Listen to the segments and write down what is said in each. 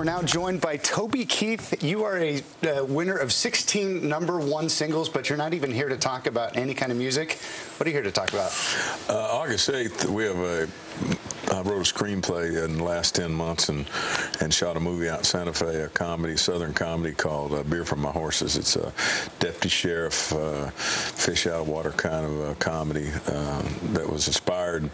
We're now joined by Toby Keith. You are a winner of 16 #1 singles, but you're not even here to talk about any kind of music. What are you here to talk about? August 8th, I wrote a screenplay in the last 10 months and shot a movie out in Santa Fe, a comedy, Southern comedy called Beer from My Horses. It's a deputy sheriff, fish out of water kind of comedy that was inspired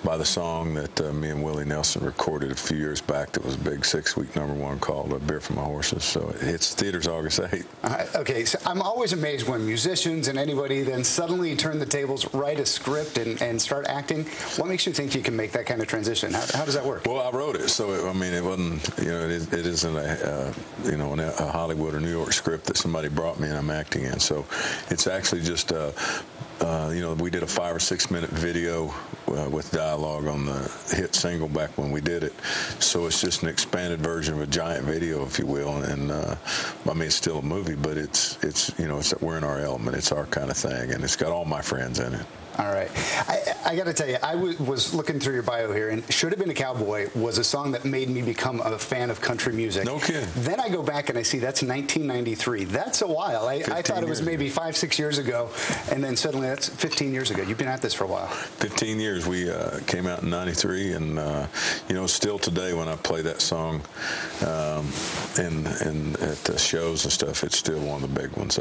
by the song that me and Willie Nelson recorded a few years back that was a big 6-week #1 called Beer from My Horses. So it hits theaters August 8th. Okay, so I'm always amazed when musicians and anybody then suddenly turn the tables, write a script, and start acting. What makes you think you can make that kind of transition? How does that work? Well, I wrote it, so it wasn't, it isn't a Hollywood or New York script that somebody brought me and I'm acting in. So it's actually just, we did a 5 or 6 minute video with dialogue on the hit single back when we did it. So it's just an expanded version of a giant video, if you will. And I mean, it's still a movie, but it's we're in our element. It's our kind of thing, and it's got all my friends in it. All right. I got to tell you, I was looking through your bio here, and Should Have Been a Cowboy was a song that made me become a fan of country music. No kidding. Then I go back and I see that's 1993. That's a while. I thought it was maybe 5, 6 years ago, and then suddenly that's 15 years ago. You've been at this for a while. 15 years. We came out in '93, and still today when I play that song and at the shows and stuff, it's still one of the big ones.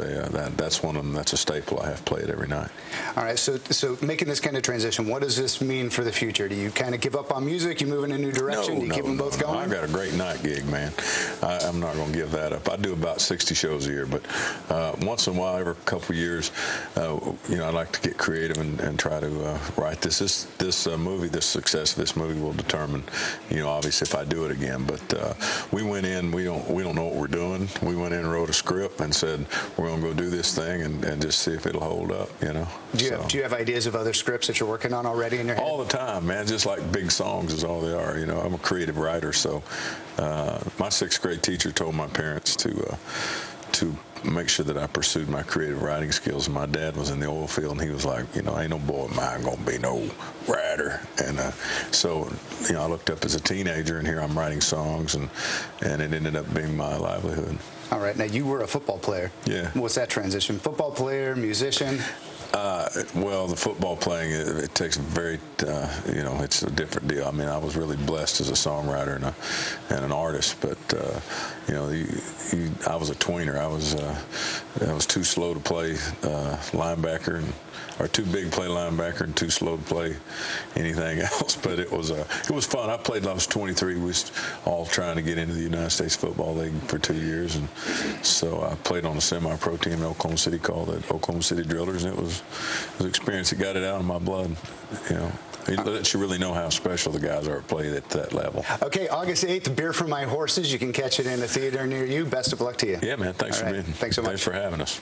That's one of them. That's a staple. I have played every night. All right. So making this kind of transition, what does this mean for the future? Do you kind of give up on music? You move in a new direction? Do you keep them both going? I've got a great night gig, man. I'm not going to give that up. I do about 60 shows a year, but once in a while, every couple of years, I like to get creative and try to write this movie. The success of this movie will determine, obviously if I do it again. But we went in. We don't know what we're doing. We went in and wrote a script and said we're going to go do this thing and just see if it'll hold up. Do you have ideas of other scripts that you're working on already in your head? All the time, man. Just like big songs is all they are. I'm a creative writer, so my 6th grade teacher told my parents to make sure that I pursued my creative writing skills. And my dad was in the oil field, and he was like, ain't no boy of mine gonna be no writer. And so I looked up as a teenager, and here I'm writing songs, and it ended up being my livelihood. All right. Now, you were a football player. Yeah. What's that transition? Football player, musician? Well, the football playing, it takes very, it's a different deal. I mean, I was really blessed as a songwriter and an artist, but, I was a tweener. I was too slow to play linebacker, or too big to play linebacker and too slow to play anything else. But it was fun. I played till I was 23. We was all trying to get into the United States Football League for 2 years, and so I played on a semi-pro team in Oklahoma City called the Oklahoma City Drillers, and it was an experience that got it out of my blood. It lets you really know how special the guys are at play at that level. Okay, August 8th, Beer from My Horses. You can catch it in a theater near you. Best of luck to you. Yeah, man. Thanks for being. Thanks so much. Thanks for having us.